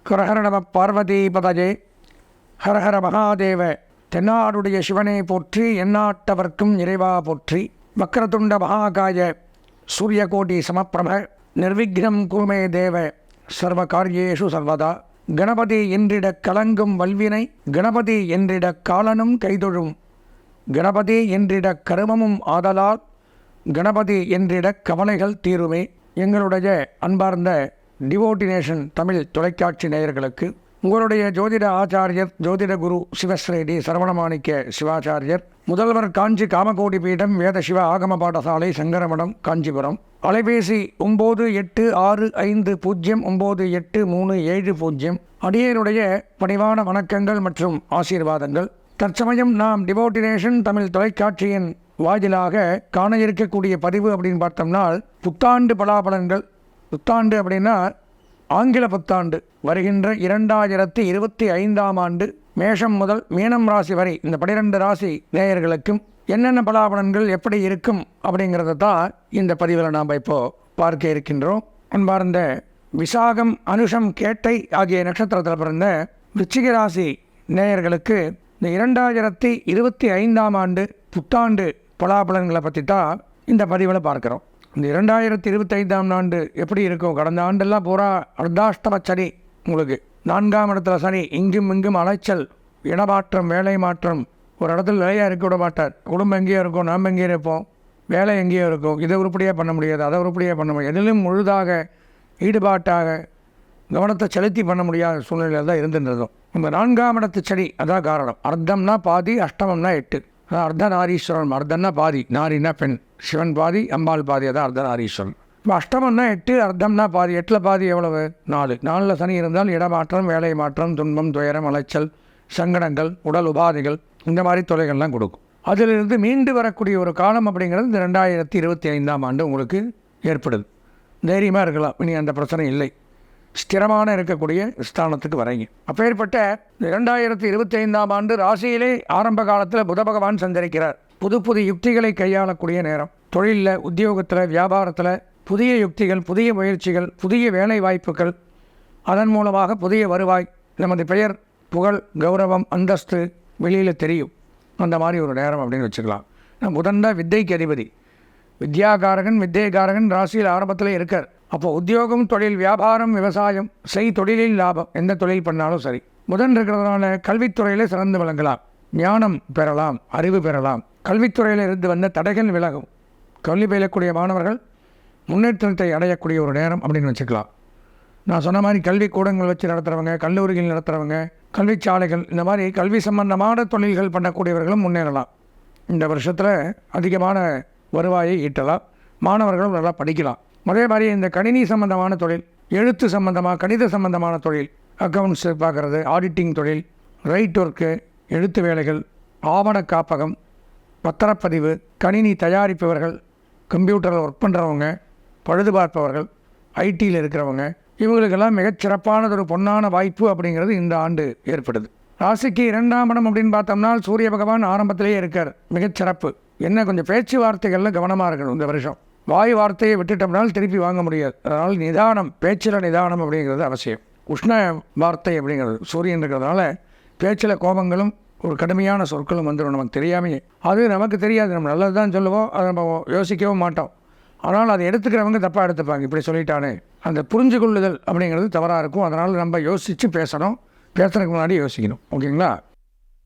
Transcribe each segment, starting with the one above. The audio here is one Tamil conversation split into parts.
ஹரஹர நம பார்வதி பதஜே. ஹரஹர மகாதேவ. தென்னாடுடைய சிவனை போற்றி, எந்நாட்டவர்க்கும் இறைவா போற்றி. வக்ரதுண்ட மகாகாய சூரியகோடி சமப்பிரப நிர்விக்னம் குருமே தேவ சர்வ காரியேஷு சர்வதா. கணபதி என்றிடக் கலங்கும் வல்வினை, கணபதி என்றிடக் காலனும் கைதொழும், கணபதி என்றிடக் கருமமும் ஆதலால், கணபதி என்றிடக் கவலைகள் தீருமே. எங்களுடைய அன்பார்ந்த டிவோட்டினேஷன் தமிழ் தொலைக்காட்சி நேயர்களுக்கு உங்களுடைய ஜோதிட ஆச்சாரியர் ஜோதிட குரு சிவஸ்ரீ சரவணமாணிக்க சிவாச்சாரியர், முதல்வர் காஞ்சி காமகோடி பீடம் வேத சிவ ஆகம பாடசாலை சங்கரமடம் காஞ்சிபுரம். அலைபேசி 9865098370. அடியனுடைய பணிவான வணக்கங்கள் மற்றும் ஆசீர்வாதங்கள். தற்சமயம் நாம் டிவோட்டினேஷன் தமிழ் தொலைக்காட்சியின் வாயிலாக காண இருக்கக்கூடிய பதிவு அப்படின்னு பார்த்தோம்னா, புத்தாண்டு பலாபலன்கள். புத்தாண்டு அப்படின்னா ஆங்கில புத்தாண்டு வருகின்ற 2025ஆம் ஆண்டு மேஷம் முதல் மீனம் ராசி வரை இந்த 12 ராசி நேயர்களுக்கும் என்னென்ன பலாபலன்கள் எப்படி இருக்கும் அப்படிங்கிறத தான் இந்த பதிவில் நாம் இப்போது பார்க்க இருக்கின்றோம். அன்பார்ந்த விசாகம் அனுஷம் கேட்டை ஆகிய நட்சத்திரத்தில் பிறந்த விருச்சிக ராசி நேயர்களுக்கு இந்த 2025ஆம் ஆண்டு புத்தாண்டு பலாபலன்களை பற்றி தான் இந்த பதிவில் பார்க்குறோம். இந்த 2025ஆம் ஆண்டு எப்படி இருக்கும்? கடந்த ஆண்டெல்லாம் பூரா அர்த்தாஷ்டம சனி, உங்களுக்கு 4ஆம் இடத்துல சனி, இங்கும் இங்கும் அலைச்சல், இடமாற்றம், வேலை மாற்றம், ஒரு இடத்துல நிலையாக இருக்க விட மாட்டார். குடும்பம் எங்கேயோ இருக்கும், நாம் எங்கேயோ இருப்போம், வேலை எங்கேயோ இருக்கும், இதை உருப்படியாக பண்ண முடியாது, அதை உருப்படியாக பண்ண முடியாது, எதிலும் முழுதாக ஈடுபாட்டாக கவனத்தை செலுத்தி பண்ண முடியாத சூழ்நிலையில் தான் இருந்துருந்தோம். நம்ம 4ஆம் இடத்து சனி அதான் காரணம். அர்த்தம்னா பாதி, அஷ்டமம்னா 8. அதான் அர்த்தநாரீஸ்வரன். அர்த்தம்னா பாதி, நாரினா பெண், சிவன் பாதி, அம்பாள் பாதி, அதான் அர்த்தநாரீஸ்வரன். இப்போ அஷ்டமம்னா 8, அர்த்தம்னா பாதி. 8ல் பாதி எவ்வளவு? 4. 4ல் சனி இருந்தால் இடமாற்றம், வேலை மாற்றம், துன்பம், துயரம், அலைச்சல், சங்கடங்கள், உடல் உபாதைகள், இந்த மாதிரி தொலைகள்லாம் கொடுக்கும். அதிலிருந்து மீண்டு வரக்கூடிய ஒரு காலம் அப்படிங்கிறது இந்த 2025ஆம் ஆண்டு உங்களுக்கு ஏற்படுது. தைரியமாக இருக்கலாம், இனி அந்த பிரச்சனை இல்லை, ஸ்திரமான இருக்கக்கூடிய ஸ்தானத்துக்கு வரீங்க. அப்பேற்பட்ட 2025ஆம் ஆண்டு ராசியிலே ஆரம்ப காலத்தில் புத பகவான் சஞ்சரிக்கிறார். புது புது யுக்திகளை கையாளக்கூடிய நேரம். தொழிலில், உத்தியோகத்தில், வியாபாரத்தில் புதிய யுக்திகள், புதிய முயற்சிகள், புதிய வேலை வாய்ப்புகள், அதன் மூலமாக புதிய வருவாய், நமது பெயர், புகழ், கௌரவம், அந்தஸ்து வெளியில் தெரியும். அந்த மாதிரி ஒரு நேரம் அப்படின்னு வச்சுக்கலாம். புதன் தான் வித்தைக்கு அதிபதி, வித்யாகாரகன், வித்தையகாரகன் ராசியில் ஆரம்பத்தில் இருக்கார். அப்போ உத்தியோகம், தொழில், வியாபாரம், விவசாயம், தொழிலில் லாபம், எந்த தொழில் பண்ணாலும் சரி. புதன் இருக்கிறதுனால கல்வித்துறையில் சிறந்து விளங்கலாம், ஞானம் பெறலாம், அறிவு பெறலாம். கல்வித்துறையில் இருந்து வந்த தடைகள் விலகும். கல்வி பயிலக்கூடிய மாணவர்கள் முன்னேற்றத்தை அடையக்கூடிய ஒரு நேரம் அப்படின்னு வச்சுக்கலாம். நான் சொன்ன மாதிரி கல்வி கூடங்கள் வச்சு நடத்துகிறவங்க, கல்லூரிகள் நடத்துகிறவங்க, கல்விச்சாலைகள், இந்த மாதிரி கல்வி சம்பந்தமான தொழில்கள் பண்ணக்கூடியவர்களும் முன்னேறலாம். இந்த வருஷத்தில் அதிகமான வருவாயை ஈட்டலாம். மாணவர்களும் நல்லா படிக்கலாம். அதே மாதிரி இந்த கணினி சம்பந்தமான தொழில், எழுத்து சம்பந்தமாக, கணித சம்பந்தமான தொழில், அக்கௌண்ட்ஸு பார்க்குறது, ஆடிட்டிங் தொழில், ரைட் ஒர்க்கு, எழுத்து வேலைகள், ஆவண காப்பகம், பத்திரப்பதிவு, கணினி தயாரிப்பவர்கள், கம்ப்யூட்டரில் ஒர்க் பண்ணுறவங்க, பழுது பார்ப்பவர்கள், ஐடியில் இருக்கிறவங்க, இவங்களுக்கெல்லாம் மிகச்சிறப்பானதொரு பொன்னான வாய்ப்பு அப்படிங்கிறது இந்த ஆண்டு ஏற்படுது. ராசிக்கு 2ஆம் இடம் அப்படின்னு பார்த்தோம்னா சூரிய பகவான் ஆரம்பத்திலேயே இருக்கார். மிகச்சிறப்பு. என்ன, கொஞ்சம் பேச்சுவார்த்தைகளில் கவனமாக இருக்கணும் இந்த வருஷம். வாய் வார்த்தையை விட்டுட்டோம்னால் திருப்பி வாங்க முடியாது. அதனால் நிதானம், பேச்சில் நிதானம் அப்படிங்கிறது அவசியம். உஷ்ண வார்த்தை அப்படிங்கிறது சூரியன் இருக்கிறதுனால பேச்சில் கோபங்களும் ஒரு கடுமையான சொற்களும் வந்துடும். நமக்கு தெரியாமையே, அது நமக்கு தெரியாது, நம்ம நல்லது தான் சொல்லுவோம், அதை நம்ம யோசிக்கவும் மாட்டோம். ஆனால் அதை எடுத்துக்கிறவங்க தப்பாக எடுத்துப்பாங்க. இப்படி சொல்லிட்டானே, அந்த புரிஞ்சு கொள்ளுதல் அப்படிங்கிறது தவறாக இருக்கும். அதனால் நம்ம யோசித்து பேசணும், பேசுறதுக்கு முன்னாடி யோசிக்கணும். ஓகேங்களா?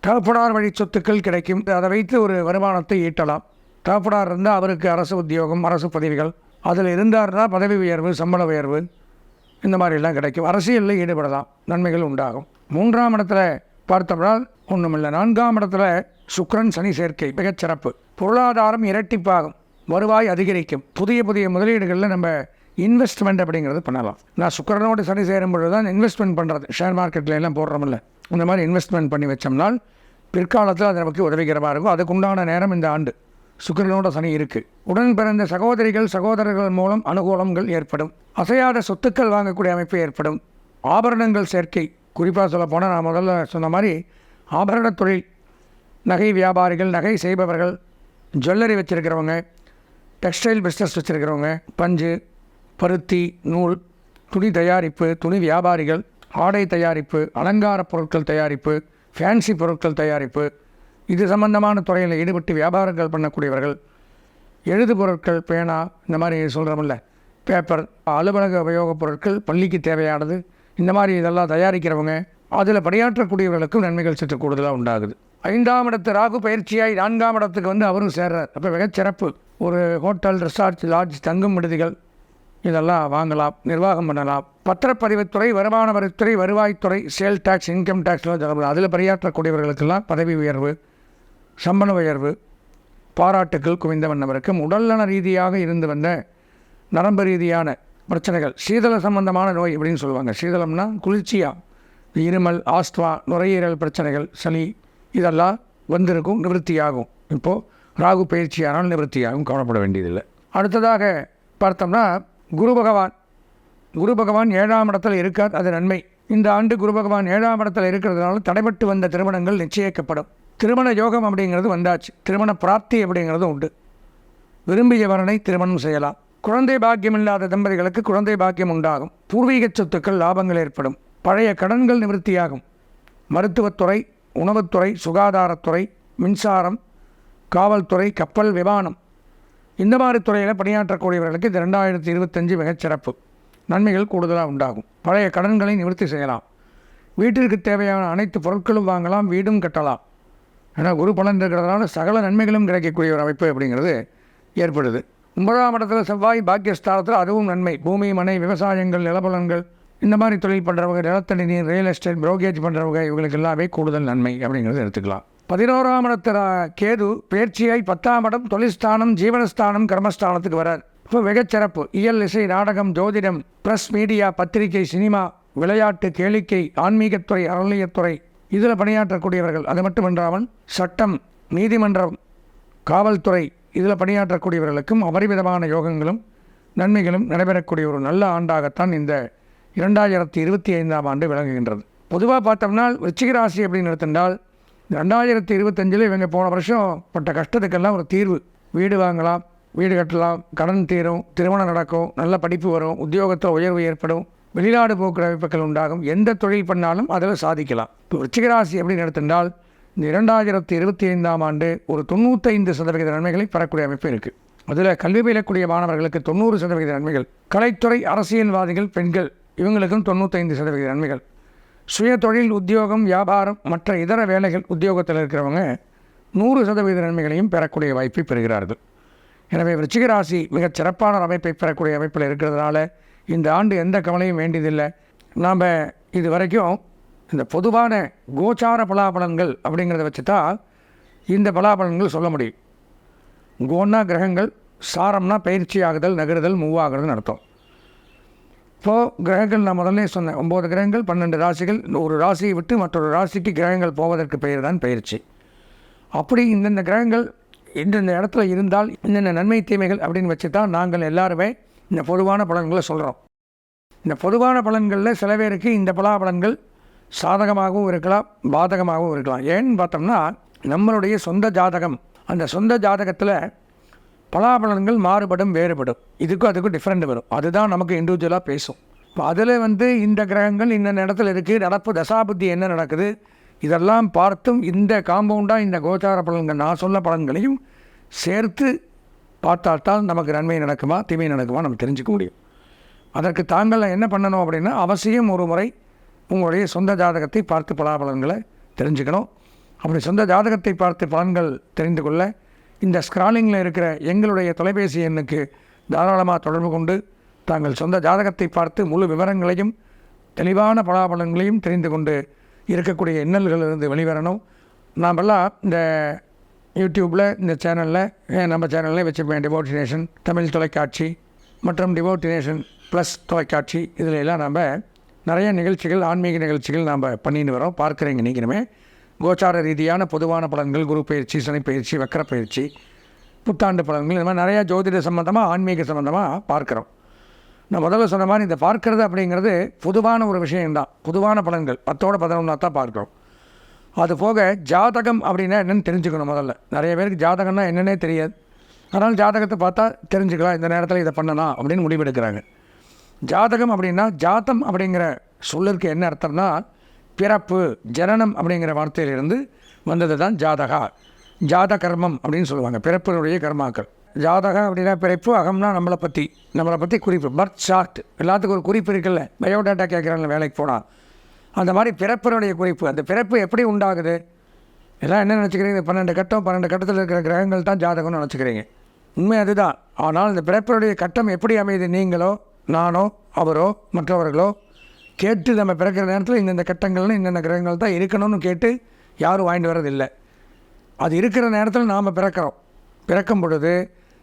தகப்பனார் வழி சொத்துக்கள் கிடைக்கும், அதை வைத்து ஒரு வருமானத்தை ஈட்டலாம். தகப்பனார் இருந்தால் அவருக்கு அரசு உத்தியோகம், அரசு பதவிகள், அதில் இருந்தார்னா பதவி உயர்வு, சம்பள உயர்வு, இந்த மாதிரிலாம் கிடைக்கும். அரசியலில் ஈடுபடலாம், நன்மைகள் உண்டாகும். 3ஆம் இடத்துல பார்த்தோம்னால் ஒன்றும் இல்லை. 4ஆம் இடத்துல சுக்கிரன் சனி சேர்க்கை மிகச்சிறப்பு. பொருளாதாரம் இரட்டிப்பாகும், வருவாய் அதிகரிக்கும். புதிய புதிய முதலீடுகளில் நம்ம இன்வெஸ்ட்மெண்ட் அப்படிங்கிறது பண்ணலாம். நான் சுக்கிரனோடு சனி சேரும் பொழுது தான் இன்வெஸ்ட்மெண்ட் பண்ணுறது. ஷேர் மார்க்கெட்டில் எல்லாம் போடுறோமில்ல, இந்த மாதிரி இன்வெஸ்ட்மெண்ட் பண்ணி வச்சோம்னால் பிற்காலத்தில் அது நமக்கு உதவிகரமாக இருக்கும். அதுக்குண்டான நேரம் இந்த ஆண்டு. சுக்கிரனோட சனி இருக்குது. உடன் பிறந்த சகோதரிகள், சகோதரர்கள் மூலம் அனுகூலங்கள் ஏற்படும். அசையாத சொத்துக்கள் வாங்கக்கூடிய அமைப்பு ஏற்படும். ஆபரணங்கள் சேர்க்கை, குறிப்பாக சொல்ல போனால் நான் முதல்ல சொன்ன மாதிரி ஆபரண தொழில், நகை வியாபாரிகள், நகை செய்பவர்கள், ஜுவல்லரி வச்சுருக்கிறவங்க, டெக்ஸ்டைல் பிஸ்னஸ் வச்சுருக்கிறவங்க, பஞ்சு, பருத்தி, நூல், துணி தயாரிப்பு, துணி வியாபாரிகள், ஆடை தயாரிப்பு, அலங்கார பொருட்கள் தயாரிப்பு, ஃபேன்சி பொருட்கள் தயாரிப்பு, இது சம்பந்தமான துறையில் ஈடுபட்டு வியாபாரங்கள் பண்ணக்கூடியவர்கள், எழுது பொருட்கள், பேனா, இந்த மாதிரி சொல்கிறோம்ல, பேப்பர், அலுவலக உபயோகப் பொருட்கள், பள்ளிக்கு தேவையானது, இந்த மாதிரி இதெல்லாம் தயாரிக்கிறவங்க, அதில் பணியாற்றக்கூடியவர்களுக்கும் நன்மைகள் சற்று கூடுதலாக உண்டாகுது. 5ஆம் இடத்து ராகு பயிற்சியாய் 4ஆம் இடத்துக்கு வந்து அவரும் சேர்றார். அப்போ மிகச்சிறப்பு. ஒரு ஹோட்டல், ரெசார்ட், லாட்ஜ், தங்கும் விடுதிகள் இதெல்லாம் வாங்கலாம், நிர்வாகம் பண்ணலாம். பத்திரப்பதிவுத்துறை, வருமான வரித்துறை, வருவாய்த்துறை, சேல் டேக்ஸ், இன்கம் டேக்ஸ்லாம் அதில் பணியாற்றக்கூடியவர்களுக்கெல்லாம் பதவி உயர்வு, சம்பள உயர்வு, பாராட்டுக்கள் குவிந்த வண்ணம் இருக்கும். உடல்நல ரீதியாக இருந்து வந்த நரம்பு ரீதியான பிரச்சனைகள், சீதள சம்பந்தமான நோய் அப்படின்னு சொல்லுவாங்க. சீதளம்னா குளிர்ச்சியாக, இருமல், ஆஸ்துமா, நுரையீரல் பிரச்சனைகள், சளி இதெல்லாம் வந்திருக்கும், நிவர்த்தியாகும். இப்போது ராகு பயிற்சியானால் நிவர்த்தியாகும், கவலைப்பட வேண்டியதில்லை. அடுத்ததாக பார்த்தோம்னா குரு பகவான் 7ஆம் இடத்தில் இருக்கார், அது நன்மை. இந்த ஆண்டு குரு பகவான் 7ஆம் இடத்தில் இருக்கிறதுனால தடைபட்டு வந்த திருமணங்கள் நிச்சயிக்கப்படும். திருமண யோகம் அப்படிங்கிறது வந்தாச்சு. திருமண பிராப்தி அப்படிங்கிறது உண்டு. விரும்பிய வரனை திருமணம் செய்யலாம். குழந்தை பாக்கியம் இல்லாத தம்பதிகளுக்கு குழந்தை பாக்கியம் உண்டாகும். பூர்வீக சொத்துக்கள் லாபங்கள் ஏற்படும். பழைய கடன்கள் நிவர்த்தியாகும். மருத்துவத்துறை, உணவுத்துறை, சுகாதாரத்துறை, மின்சாரம், காவல்துறை, கப்பல், விமானம், இந்த மாதிரி துறையில் பணியாற்றக்கூடியவர்களுக்கு இந்த 2025 மிகச்சிறப்பு. நன்மைகள் கூடுதலாக உண்டாகும். பழைய கடன்களை நிவர்த்தி செய்யலாம். வீட்டிற்கு தேவையான அனைத்து பொருட்களும் வாங்கலாம், வீடும் கட்டலாம். ஏன்னா குரு பலன் இருக்கிறதுனால சகல நன்மைகளும் கிடைக்கக்கூடிய ஒரு அமைப்பு அப்படிங்கிறது ஏற்படுது. 9ஆம் இடத்துல செவ்வாய் பாக்கியஸ்தானத்தில், அதுவும் நன்மை. பூமி, மனை, விவசாயங்கள், நிலபலன்கள், இந்த மாதிரி தொழில் பண்ணுறவங்க, நிலத்தடி நீர், ரியல் எஸ்டேட், புரோக்கேஜ் பண்ணுறவங்க, இவங்களுக்கு எல்லாமே கூடுதல் நன்மை அப்படிங்கிறது எடுத்துக்கலாம். 11ஆம் இடத்துல கேது பயிற்சியாய் 10ஆம் இடம் தொழில்ஸ்தானம், ஜீவனஸ்தானம், கர்மஸ்தானத்துக்கு வரார். இப்போ மிகச்சிறப்பு. இயல், இசை, நாடகம், ஜோதிடம், ப்ரெஸ், மீடியா, பத்திரிகை, சினிமா, விளையாட்டு, கேளிக்கை, ஆன்மீகத்துறை, அறநிலையத்துறை, இதில் பணியாற்றக்கூடியவர்கள். அது மட்டுமின்றாமல் சட்டம், நீதிமன்றம், காவல்துறை, இதில் பணியாற்றக்கூடியவர்களுக்கும் அபரிமிதமான யோகங்களும் நன்மைகளும் நடைபெறக்கூடிய ஒரு நல்ல ஆண்டாகத்தான் இந்த 2025ஆம் ஆண்டு விளங்குகின்றது. பொதுவாக பார்த்தோம்னா விருச்சிக ராசி அப்படின்னு எடுத்துட்டால் 2025 இவங்க போன வருஷம் பட்ட கஷ்டத்துக்கெல்லாம் ஒரு தீர்வு. வீடு வாங்கலாம், வீடு கட்டலாம், கடன் தீரும், திருமணம் நடக்கும், நல்ல படிப்பு வரும், உத்தியோகத்தில் உயர்வு ஏற்படும், வெளிநாடு போக்குற வாய்ப்புகள் உண்டாகும். எந்த தொழில் பண்ணாலும் அதில் சாதிக்கலாம். இப்போ விருச்சிக ராசி அப்படின்னு எடுத்துட்டால் இந்த 2025ஆம் ஆண்டு ஒரு 95% நன்மைகளை பெறக்கூடிய அமைப்பு இருக்குது. அதில் கல்வி பயிலக்கூடிய மாணவர்களுக்கு 90% நன்மைகள். கலைத்துறை, அரசியல்வாதிகள், பெண்கள், இவங்களுக்கும் 95% நன்மைகள். சுய தொழில், உத்தியோகம், வியாபாரம், மற்ற இதர வேலைகள், உத்தியோகத்தில் இருக்கிறவங்க 100% நன்மைகளையும் பெறக்கூடிய வாய்ப்பை பெறுகிறார்கள். எனவே விருச்சிக ராசி மிகச் சிறப்பான அமைப்பை பெறக்கூடிய அமைப்பில் இருக்கிறதுனால இந்த ஆண்டு எந்த கவலையும் வேண்டியதில்லை. நாம் இது வரைக்கும் இந்த பொதுவான கோச்சார பலாபலன்கள் அப்படிங்கிறத வச்சு தான் இந்த பலாபலன்கள் சொல்ல முடியும். கோன்னா கிரகங்கள், சாரம்னா பயிற்சி ஆகுதல், நகருதல், மூவாகிறதுன்னு அர்த்தம். இப்போது கிரகங்கள் நான் முதல்ல சொன்னேன், 9 கிரகங்கள், 12 ராசிகள். ஒரு ராசியை விட்டு மற்றொரு ராசிக்கு கிரகங்கள் போவதற்கு பெயர் தான் பயிற்சி. அப்படி இந்தந்த கிரகங்கள் இந்தந்த இடத்துல இருந்தால் இந்தந்த நன்மை தீமைகள் அப்படின்னு வச்சு தான் நாங்கள் எல்லாருமே இந்த பொதுவான பலன்களை சொல்கிறோம். இந்த பொதுவான பலன்களில் சில பேருக்கு இந்த பலாபலன்கள் சாதகமாகவும் இருக்கலாம், பாதகமாகவும் இருக்கலாம். ஏன்னு பார்த்தோம்னா நம்மளுடைய சொந்த ஜாதகம், அந்த சொந்த ஜாதகத்தில் பலாபலன்கள் மாறுபடும், வேறுபடும். அதுக்கும் டிஃப்ரெண்ட் வரும். அதுதான் நமக்கு இண்டிவிஜுவலாக பேசும். இப்போ அதில் இந்த கிரகங்கள் இந்த இடத்துல இருக்குது, நடப்பு தசாபுத்தி என்ன நடக்குது, இதெல்லாம் பார்த்தும் இந்த காம்பவுண்டாக இந்த கோச்சார பலன்கள் நான் சொல்ல பலன்களையும் சேர்த்து பார்த்தால்தான் நமக்கு நன்மை நடக்குமா தீமை நடக்குமா நம்ம தெரிஞ்சுக்க முடியும். அதற்கு தாங்கள் என்ன பண்ணணும் அப்படின்னா, அவசியம் ஒரு முறை உங்களுடைய சொந்த ஜாதகத்தை பார்த்து பலாபலன்களை தெரிஞ்சுக்கணும். அப்படி சொந்த ஜாதகத்தை பார்த்து பலன்கள் தெரிந்து கொள்ள இந்த ஸ்க்ராலிங்கில் இருக்கிற எங்களுடைய தொலைபேசி எண்ணுக்கு தாராளமாக தொடர்பு கொண்டு தாங்கள் சொந்த ஜாதகத்தை பார்த்து முழு விவரங்களையும் தெளிவான பலாபலன்களையும் தெரிந்து கொண்டு இருக்கக்கூடிய இன்னல்களிலிருந்து வெளிவரணும். நாமெல்லாம் இந்த யூடியூப்பில் இந்த சேனலில் நம்ம சேனலில் வச்சுருப்பேன். டிவோட்டினேஷன் தமிழ் தொலைக்காட்சி மற்றும் டிவோட்டினேஷன் ப்ளஸ் தொலைக்காட்சி, இதில் எல்லாம் நம்ம நிறைய நிகழ்ச்சிகள், ஆன்மீக நிகழ்ச்சிகள் நாம் பண்ணிட்டு வரோம். பார்க்குறீங்க நீங்களுமே. கோச்சார ரீதியான பொதுவான பலன்கள், குரு பயிற்சி, சனி பயிற்சி, வக்கர பயிற்சி, புத்தாண்டு பலன்கள், இந்த மாதிரி நிறையா ஜோதிட சம்மந்தமாக, ஆன்மீக சம்மந்தமாக பார்க்குறோம். நான் முதல்ல சொன்ன மாதிரி இந்த பார்க்கறது அப்படிங்கிறது பொதுவான ஒரு விஷயம்தான். பொதுவான பலன்கள் 10ஓட 11 தான் பார்க்குறோம். அது போக ஜாதகம் அப்படின்னா என்னென்னு தெரிஞ்சுக்கணும். முதல்ல நிறைய பேருக்கு ஜாதகம்னா என்னென்னே தெரியாது. அதனால் ஜாதகத்தை பார்த்தா தெரிஞ்சுக்கலாம், இந்த நேரத்தில் இதை பண்ணலாம் அப்படின்னு முடிவெடுக்கிறாங்க. ஜாதகம் அப்படின்னா ஜாத்தம் அப்படிங்கிற சொல்லிற்கு என்ன அர்த்தம்னா பிறப்பு, ஜனனம் அப்படிங்கிற வார்த்தையிலிருந்து வந்தது தான் ஜாதகா. ஜாத கர்மம் அப்படின்னு சொல்லுவாங்க, பிறப்பினுடைய கர்மாக்கள். ஜாதகம் அப்படின்னா பிறப்பு, அகம்னா நம்மளை பற்றி குறிப்பு, பர்த் சார்ட். எல்லாத்துக்கும் ஒரு குறிப்பு இருக்குல்ல, பயோடேட்டா கேட்குறாங்க வேலைக்கு போனால். அந்த மாதிரி பிறப்பினுடைய குறிப்பு. அந்த பிறப்பு எப்படி உண்டாகுது? எல்லாம் என்ன நினச்சிக்கிறீங்க? 12 கட்டத்தில் இருக்கிற கிரகங்கள் தான் ஜாதகம்னு நினச்சிக்கிறீங்க. உண்மை அதுதான். ஆனால் இந்த பிறப்பினுடைய கட்டம் எப்படி அமையுது? நீங்களோ நானோ அவரோ மற்றவர்களோ கேட்டு நம்ம பிறக்கிற நேரத்தில் இந்தந்த கட்டங்கள்னு இந்தந்த கிரகங்கள் தான் இருக்கணும்னு கேட்டு யாரும் வாங்கிட்டு வர்றதில்லை. அது இருக்கிற நேரத்தில் நாம் பிறக்கும் பொழுது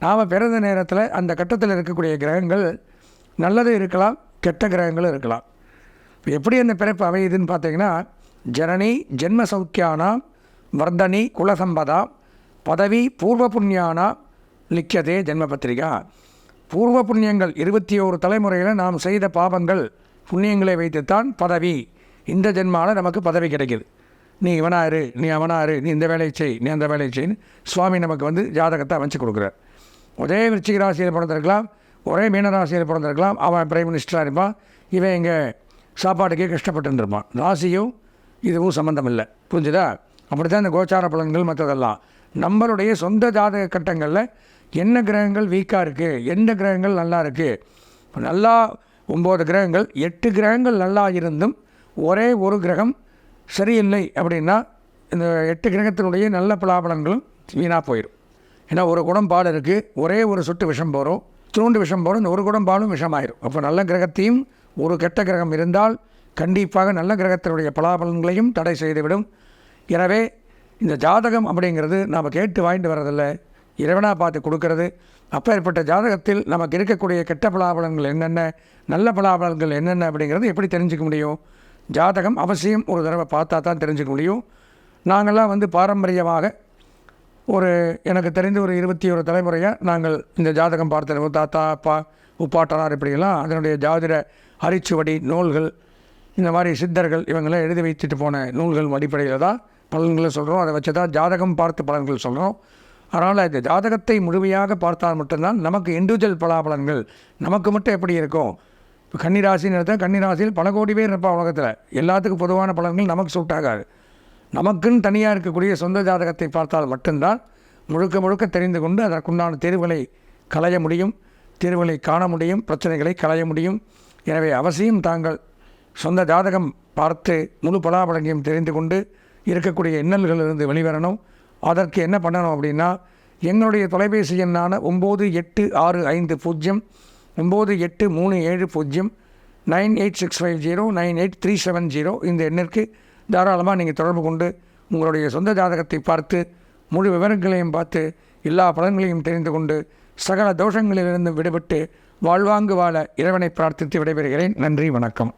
நாம் பிறந்த நேரத்தில் அந்த கட்டத்தில் இருக்கக்கூடிய கிரகங்கள் நல்லது இருக்கலாம், கெட்ட கிரகங்களும் இருக்கலாம். இப்போ எப்படி அந்த பிறப்பு அமையுதுன்னு பார்த்தீங்கன்னா, ஜனனி ஜென்ம சௌக்கியானா வர்தனி குலசம்பதா பதவி பூர்வ புண்ணியானா லிக்கியதே ஜென்ம பத்திரிகா. பூர்வ புண்ணியங்கள் 21 தலைமுறையில் நாம் செய்த பாவங்கள் புண்ணியங்களை வைத்துத்தான் பதவி. இந்த ஜென்மாவில் நமக்கு பதவி கிடைக்கிது. நீ இவனாரு, நீ அவனாரு, நீ இந்த வேலையை செய், நீ அந்த வேலையை செய்ன்னு சுவாமி நமக்கு ஜாதகத்தை அமைச்சு கொடுக்குறார். ஒரே விருச்சிக ராசியில் பிறந்திருக்கலாம், ஒரே மீன ராசியில் பிறந்திருக்கலாம். அவன் பிரைம் மினிஸ்டராக இருப்பான், இவன் இங்கே சாப்பாட்டுக்கே கஷ்டப்பட்டுருப்பான். ராசியும் இதுவும் சம்மந்தம் இல்லை. புரிஞ்சுதா? அப்படி தான் இந்த கோச்சார பலன்கள் மற்றதெல்லாம். நம்மளுடைய சொந்த ஜாதக கட்டங்களில் என்ன கிரகங்கள் வீக்காக இருக்குது, எந்த கிரகங்கள் நல்லா இருக்குது. நல்லா 9 கிரகங்கள், 8 கிரகங்கள் நல்லா இருந்தும் ஒரே ஒரு கிரகம் சரியில்லை அப்படின்னா இந்த 8 கிரகத்தினுடைய நல்ல பலாபலன்களும் வீணாக போயிடும். ஏன்னா ஒரு குடம் பால் இருக்குது, ஒரே ஒரு சொட்டு விஷம் போகிறோம், தூண்டு விஷம் போகிறோம், இந்த ஒரு குடம் பாலும் விஷமாயிரும். அப்போ நல்ல கிரகத்தையும் ஒரு கெட்ட கிரகம் இருந்தால் கண்டிப்பாக நல்ல கிரகத்தினுடைய பலாபலன்களையும் தடை செய்துவிடும். எனவே இந்த ஜாதகம் அப்படிங்கிறது நாம் கேட்டு வாங்கிட்டு வர்றதில்லை, இறைவனாக பார்த்து கொடுக்கறது. அப்பேற்பட்ட ஜாதகத்தில் நமக்கு இருக்கக்கூடிய கெட்ட பலாபலன்கள் என்னென்ன, நல்ல பலாபலன்கள் என்னென்ன அப்படிங்கிறது எப்படி தெரிஞ்சுக்க முடியும்? ஜாதகம் அவசியம் ஒரு தடவை பார்த்தா தான் தெரிஞ்சுக்க முடியும். நாங்கள்லாம் பாரம்பரியமாக எனக்கு தெரிந்து ஒரு 21 தலைமுறையாக நாங்கள் இந்த ஜாதகம் பார்த்துருவோம். தாத்தா, அப்பா, உப்பாட்டனார் இப்படியெல்லாம் அதனுடைய ஜாதிட அரிச்சுவடி நூல்கள், இந்த மாதிரி சித்தர்கள் இவங்களாம் எழுதி வைத்துட்டு போன நூல்கள் அடிப்படையில் தான் பலன்களை சொல்கிறோம். அதை வச்சு தான் ஜாதகம் பார்த்து பலன்கள் சொல்கிறோம். அதனால் இந்த ஜாதகத்தை முழுமையாக பார்த்தால் மட்டும்தான் நமக்கு இண்டிவிஜுவல் பலாபலன்கள் நமக்கு மட்டும் எப்படி இருக்கும். இப்போ கன்னிராசின்னு எடுத்தால் கன்னிராசியில் பல கோடி பேர் இருப்பா உலகத்தில். எல்லாத்துக்கும் பொதுவான பலன்கள் நமக்கு சூட் ஆகாது. நமக்குன்னு தனியாக இருக்கக்கூடிய சொந்த ஜாதகத்தை பார்த்தால் மட்டும்தான் முழுக்க தெரிந்து கொண்டு அதற்குண்டான தேர்வுகளை களைய முடியும், தேர்வுகளை காண முடியும், பிரச்சனைகளை களைய முடியும். எனவே அவசியம் தாங்கள் சொந்த ஜாதகம் பார்த்து முழு பலாபலன்களையும் தெரிந்து கொண்டு இருக்கக்கூடிய இன்னல்களிலிருந்து வெளிவரணும். அதற்கு என்ன பண்ணணும் அப்படின்னா, எங்களுடைய தொலைபேசி எண்ணான 9865 9837 98650 98370 இந்த எண்ணிற்கு தாராளமாக நீங்கள் தொடர்பு கொண்டு உங்களுடைய சொந்த ஜாதகத்தை பார்த்து முழு விவரங்களையும் பார்த்து எல்லா பலன்களையும் தெரிந்து கொண்டு சகல தோஷங்களிலிருந்து விடுபட்டு வாழ்வாங்கு வாழ இறைவனை பிரார்த்தித்து விடைபெறுகிறேன். நன்றி, வணக்கம்.